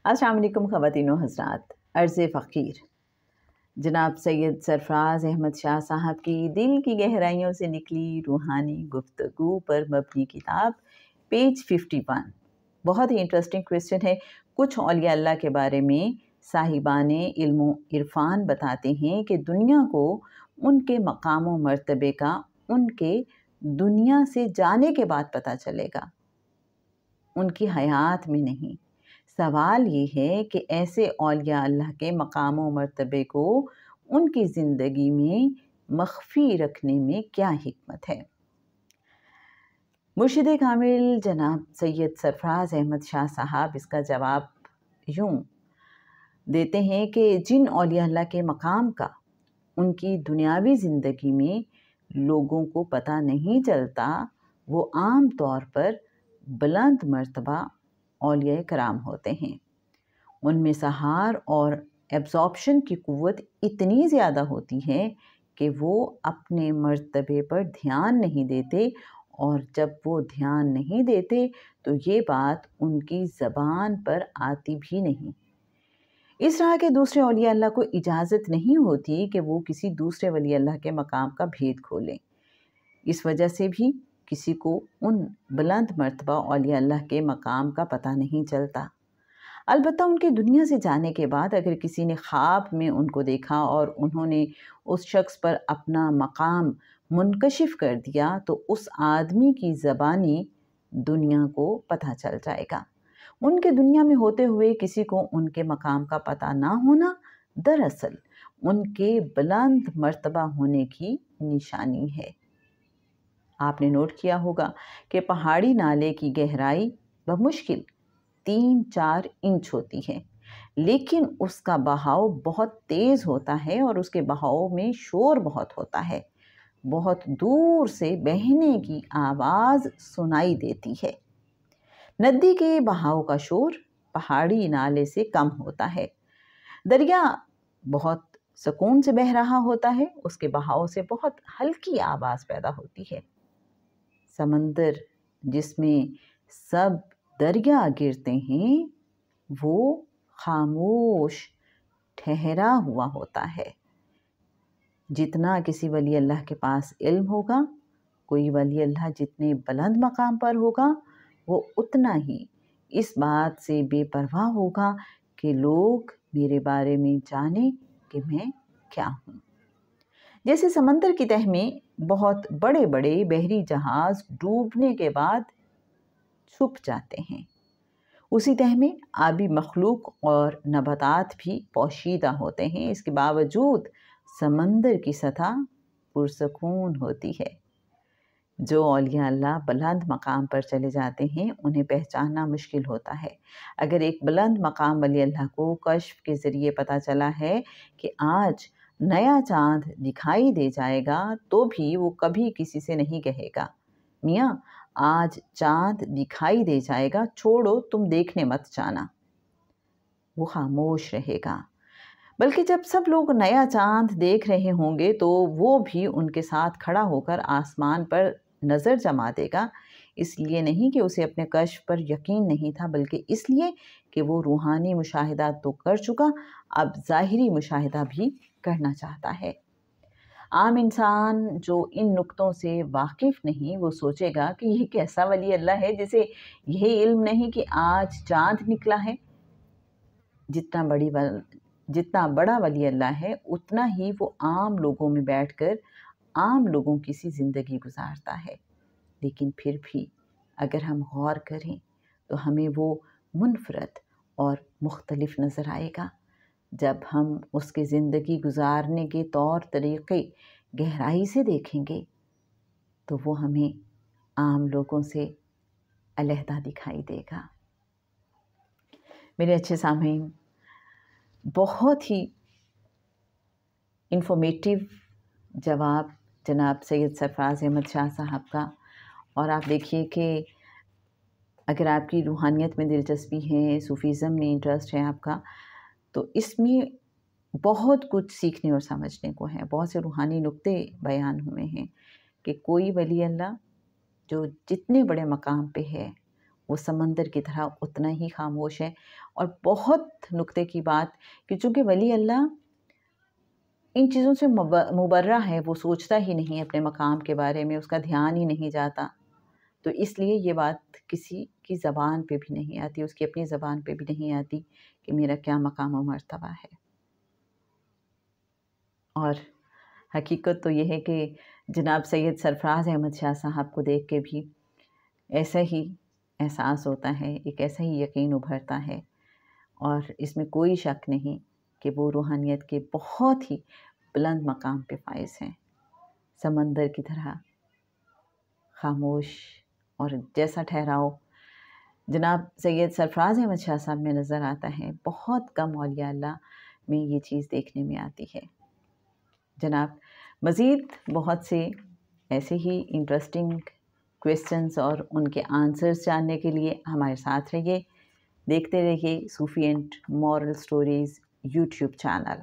السلام علیکم خواتین و حضرات. عرض فقیر جناب سید سرفراز احمد شاہ صاحب کی دل کی گہرائیوں سے نکلی روحانی گفتگو پر مبنی کتاب پیج 51. بہت ہی انٹرسٹنگ کویسچن ہے. کچھ اولیاء اللہ کے بارے میں صاحبان علم و عرفان بتاتے ہیں کہ دنیا کو ان کے مقام و مرتبے کا ان کے دنیا سے جانے کے بعد پتہ چلے گا، ان کی حیات میں نہیں. سوال یہ ہے کہ ایسے اولیاء اللہ کے مقام و مرتبے کو ان کی زندگی میں مخفی رکھنے میں کیا حکمت ہے؟ مرشد کامل جناب سید سرفراز احمد شاہ صاحب اس کا جواب یوں دیتے ہیں کہ جن اولیاء اللہ کے مقام کا ان کی دنیاوی زندگی میں لوگوں کو پتہ نہیں چلتا، وہ عام طور پر بلند مرتبہ اولیاء کرام ہوتے ہیں. ان میں سہار اور ایبزارپشن کی قوت اتنی زیادہ ہوتی ہے کہ وہ اپنے مرتبے پر دھیان نہیں دیتے، اور جب وہ دھیان نہیں دیتے تو یہ بات ان کی زبان پر آتی بھی نہیں. اس طرح کے دوسرے اولیاء اللہ کو اجازت نہیں ہوتی کہ وہ کسی دوسرے ولی اللہ کے مقام کا بھید کھولیں. اس وجہ سے بھی کسی کو ان بلند مرتبہ اولیاء اللہ کے مقام کا پتہ نہیں چلتا. البتہ ان کے دنیا سے جانے کے بعد اگر کسی نے خواب میں ان کو دیکھا اور انہوں نے اس شخص پر اپنا مقام منکشف کر دیا تو اس آدمی کی زبانی دنیا کو پتہ چل جائے گا. ان کے دنیا میں ہوتے ہوئے کسی کو ان کے مقام کا پتہ نہ ہونا دراصل ان کے بلند مرتبہ ہونے کی نشانی ہے. آپ نے نوٹ کیا ہوگا کہ پہاڑی نالے کی گہرائی بمشکل 3-4 انچ ہوتی ہے، لیکن اس کا بہاؤ بہت تیز ہوتا ہے اور اس کے بہاؤ میں شور بہت ہوتا ہے. بہت دور سے بہنے کی آواز سنائی دیتی ہے. ندی کے بہاؤ کا شور پہاڑی نالے سے کم ہوتا ہے. دریا بہت سکون سے بہہ رہا ہوتا ہے، اس کے بہاؤ سے بہت ہلکی آواز پیدا ہوتی ہے. سمندر جس میں سب دریا گرتے ہیں وہ خاموش ٹھہرا ہوا ہوتا ہے. جتنا کسی ولی اللہ کے پاس علم ہوگا، کوئی ولی اللہ جتنے بلند مقام پر ہوگا، وہ اتنا ہی اس بات سے بے پرواہ ہوگا کہ لوگ میرے بارے میں جانیں کہ میں کیا ہوں. جیسے سمندر کی تہہ میں بہت بڑے بڑے بحری جہاز ڈوبنے کے بعد چھپ جاتے ہیں، اسی تہہ میں آبی مخلوق اور نباتات بھی پوشیدہ ہوتے ہیں. اس کے باوجود سمندر کی سطح پرسکون ہوتی ہے. جو اولیاء اللہ بلند مقام پر چلے جاتے ہیں انہیں پہچاننا مشکل ہوتا ہے. اگر ایک بلند مقام ولی اللہ کو کشف کے ذریعے پتہ چلا ہے کہ آج نیا چاند دکھائی دے جائے گا تو بھی وہ کبھی کسی سے نہیں کہے گا میاں آج چاند دکھائی دے جائے گا، چھوڑو تم دیکھنے مت جانا. وہ خاموش رہے گا. بلکہ جب سب لوگ نیا چاند دیکھ رہے ہوں گے تو وہ بھی ان کے ساتھ کھڑا ہو کر آسمان پر نظر جما دے گا. اس لیے نہیں کہ اسے اپنے کشف پر یقین نہیں تھا، بلکہ اس لیے کہ وہ روحانی مشاہدات تو کر چکا، اب ظاہری مشاہدہ بھی کرنا چاہتا ہے. عام انسان جو ان نقطوں سے واقف نہیں وہ سوچے گا کہ یہ کیسا ولی اللہ ہے جسے یہ علم نہیں کہ آج چاند نکلا ہے. جتنا بڑا ولی اللہ ہے اتنا ہی وہ عام لوگوں میں بیٹھ کر عام لوگوں کی سی زندگی گزارتا ہے. لیکن پھر بھی اگر ہم غور کریں تو ہمیں وہ منفرد اور مختلف نظر آئے گا. جب ہم اس کے زندگی گزارنے کے طور طریقے گہرائی سے دیکھیں گے تو وہ ہمیں عام لوگوں سے علیحدہ دکھائی دے گا. میرے اچھے سامعین، بہت ہی انفارمیٹیو جواب جناب سید سرفراز احمد شاہ صاحب کا. اور آپ دیکھیے کہ اگر آپ کی روحانیت میں دلچسپی ہے، صوفیزم میں انٹرسٹ ہے آپ کا، تو اس میں بہت کچھ سیکھنے اور سمجھنے کو ہے. بہت سے روحانی نقطے بیان ہوئے ہیں کہ کوئی ولی اللہ جو جتنے بڑے مقام پہ ہے وہ سمندر کی طرح اتنا ہی خاموش ہے، اور بہت نکتے کی بات کہ چونکہ ولی اللہ ان چیزوں سے مبرہ ہے، وہ سوچتا ہی نہیں اپنے مقام کے بارے میں، اس کا دھیان ہی نہیں جاتا، تو اس لیے یہ بات کسی کی زبان پہ بھی نہیں آتی، اس کی اپنی زبان پہ بھی نہیں آتی کہ میرا کیا مقام و مرتبہ ہے۔ اور حقیقت تو یہ ہے کہ جناب سید سرفراز احمد شاہ صاحب کو دیکھ کے بھی ایسا ہی احساس ہوتا ہے، ایک ایسا ہی یقین ابھرتا ہے، اور اس میں کوئی شک نہیں کہ وہ روحانیت کے بہت ہی بلند مقام پہ فائز ہیں، سمندر کی طرح خاموش، اور جیسا ٹھہراؤ جناب سید سرفراز احمد شاہ صاحب میں نظر آتا ہے، بہت کم اولیاء اللہ میں یہ چیز دیکھنے میں آتی ہے۔ جناب مزید بہت سے ایسے ہی انٹرسٹنگ کویسچنز اور ان کے آنسرز جاننے کے لیے ہمارے ساتھ رہیے، دیکھتے رہیے Sufi and moral stories YouTube channel.